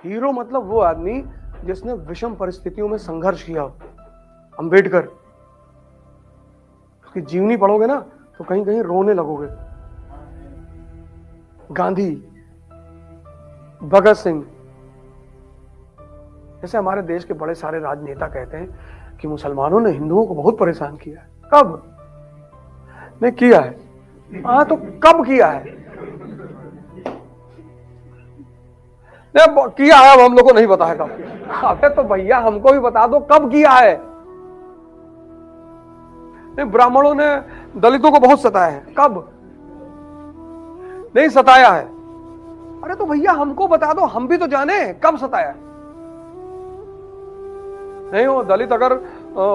Hero मतलब वो आदमी जिसने विषम परिस्थितियों में संघर्ष किया। अंबेडकर, उसकी जीवनी पढ़ोगे ना तो कहीं कहीं रोने लगोगे। गांधी, भगत सिंह, जैसे हमारे देश के बड़े सारे राजनेता कहते हैं कि मुसलमानों ने हिंदुओं को बहुत परेशान किया है। कब नहीं किया है? हाँ, तो कब किया है? नहीं किया है, अब हम लोग को नहीं पता है कब किया। अबे तो भैया हमको भी बता दो कब किया है। नहीं, ब्राह्मणों ने दलितों को बहुत सताया है। कब नहीं सताया है? अरे तो भैया हमको बता दो, हम भी तो जाने कब सताया है। नहीं, वो दलित अगर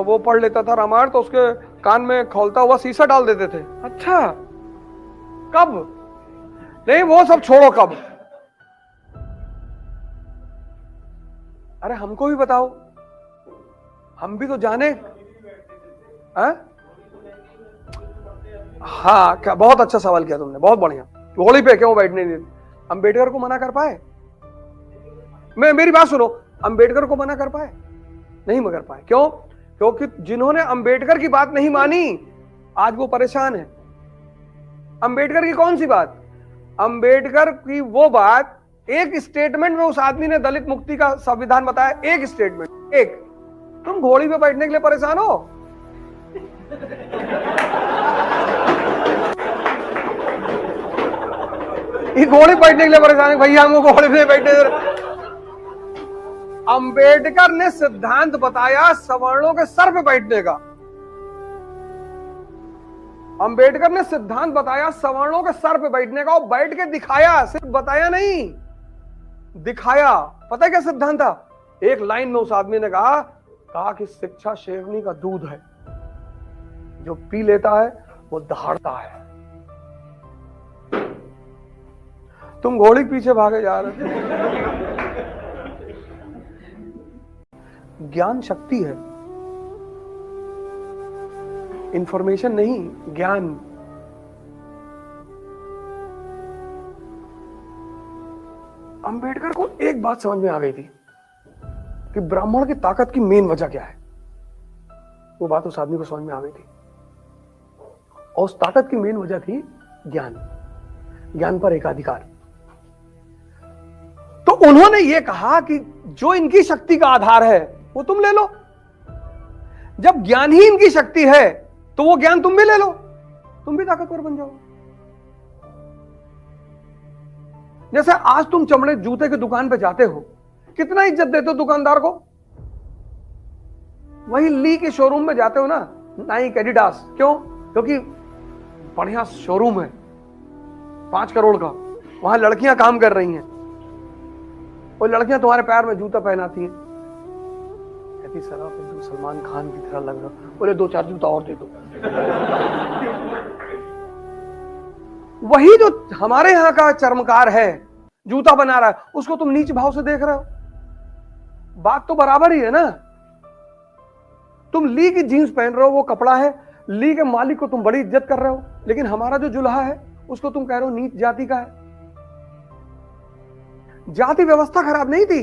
वो पढ़ लेता था रामायण तो उसके कान में खौलता हुआ शीशा डाल देते थे। अच्छा, कब? नहीं वो सब छोड़ो, कब? अरे हमको भी बताओ, हम भी तो जाने। हाँ, क्या बहुत अच्छा सवाल किया तुमने, बहुत बढ़िया। होली पे क्यों बैठने नहीं? अंबेडकर को मना कर पाए? मेरी बात सुनो, अंबेडकर को मना कर पाए? नहीं मगर पाए। क्यों? क्योंकि जिन्होंने अंबेडकर की बात नहीं मानी आज वो परेशान है। अंबेडकर की कौन सी बात? अंबेडकर की वो बात, एक स्टेटमेंट में उस आदमी ने दलित मुक्ति का संविधान बताया। एक स्टेटमेंट, एक। तुम घोड़ी पे बैठने के लिए परेशान हो? ये घोड़ी बैठने के लिए परेशान है भैया, हमको घोड़ी पे बैठने। अंबेडकर ने सिद्धांत बताया सवर्णों के सर पे बैठने का। अंबेडकर ने सिद्धांत बताया सवर्णों के सर पे बैठने का, और बैठ के दिखाया, सिर्फ बताया नहीं, दिखाया। पता है क्या सिद्धांत था? एक लाइन में उस आदमी ने कहा कि शिक्षा शेरनी का दूध है, जो पी लेता है वो दहाड़ता है। तुम घोड़ी पीछे भागे जा रहे थे। ज्ञान शक्ति है, इंफॉर्मेशन नहीं, ज्ञान। अंबेडकर को एक बात समझ में आ गई थी कि ब्राह्मण की ताकत की मेन वजह क्या है। वो बात उस आदमी को समझ में आ गई थी, और उस ताकत की मेन वजह थी ज्ञान, ज्ञान पर एकाधिकार। तो उन्होंने ये कहा कि जो इनकी शक्ति का आधार है वो तुम ले लो। जब ज्ञान ही इनकी शक्ति है तो वो ज्ञान तुम भी ले लो, तुम भी ताकतवर बन जाओ। जैसे आज तुम चमड़े जूते की दुकान पे जाते हो, कितना इज्जत देते हो दुकानदार को। वही ली के शोरूम में जाते हो ना, नाइक, एडिडास, क्यों? क्योंकि बढ़िया शोरूम है 5 करोड़ का, वहां लड़कियां काम कर रही हैं, वो लड़कियां तुम्हारे पैर में जूता पहनाती हैं। कहती सर आप एकदम सलमान खान की तरह लग रहा हो। बोले 2-4 जूता और दे दो। वही जो हमारे यहां का चर्मकार है, जूता बना रहा है, उसको तुम नीच भाव से देख रहे हो। बात तो बराबर ही है ना। तुम ली की जीन्स पहन रहे हो, वो कपड़ा है, ली के मालिक को तुम बड़ी इज्जत कर रहे हो, लेकिन हमारा जो जुल्हा है उसको तुम कह रहे हो नीच जाति का है। जाति व्यवस्था खराब नहीं थी,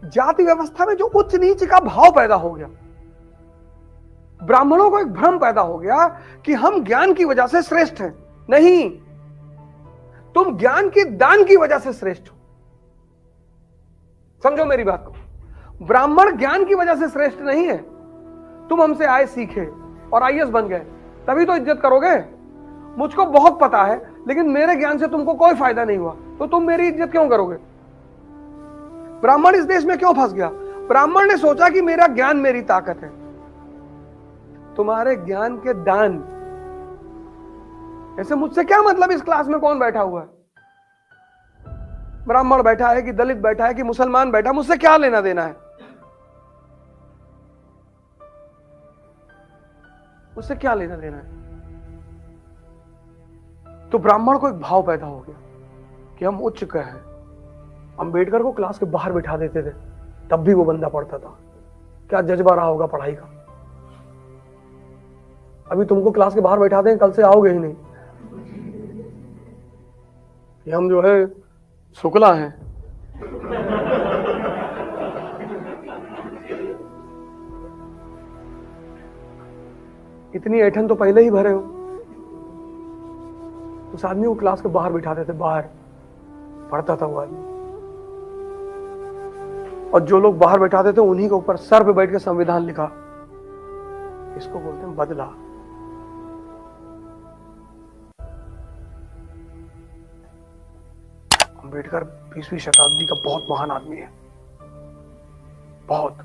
जाति व्यवस्था में जो उच्च नीच का भाव पैदा हो गया, ब्राह्मणों को एक भ्रम पैदा हो गया कि हम ज्ञान की वजह से श्रेष्ठ हैं। नहीं, तुम ज्ञान के दान की वजह से श्रेष्ठ हो। समझो मेरी बात को, ब्राह्मण ज्ञान की वजह से श्रेष्ठ नहीं है। तुम हमसे आए, सीखे और आईएएस बन गए, तभी तो इज्जत करोगे। मुझको बहुत पता है, लेकिन मेरे ज्ञान से तुमको कोई फायदा नहीं हुआ, तो तुम मेरी इज्जत क्यों करोगे? ब्राह्मण इस देश में क्यों फंस गया? ब्राह्मण ने सोचा कि मेरा ज्ञान मेरी ताकत है। तुम्हारे ज्ञान के दान, ऐसे मुझसे क्या मतलब इस क्लास में कौन बैठा हुआ है? ब्राह्मण बैठा है कि दलित बैठा है कि मुसलमान बैठा, मुझसे क्या लेना देना है? मुझसे क्या लेना देना है? तो ब्राह्मण को एक भाव पैदा हो गया कि हम उच्च का हैं। अंबेडकर को क्लास के बाहर बिठा देते थे, तब भी वो बंदा पढ़ता था। क्या जज्बा रहा होगा पढ़ाई का। अभी तुमको क्लास के बाहर बैठा दें, कल से आओगे ही नहीं। ये हम जो है शुक्ला हैं। इतनी ऐठन तो पहले ही भरे हो। उस आदमी को क्लास के बाहर बिठाते थे, बाहर पढ़ता था वो आदमी, और जो लोग बाहर बैठाते थे उन्हीं के ऊपर सर पे बैठ के संविधान लिखा। इसको बोलते हैं बदला। अम्बेडकर 20वीं शताब्दी का बहुत महान आदमी है, बहुत।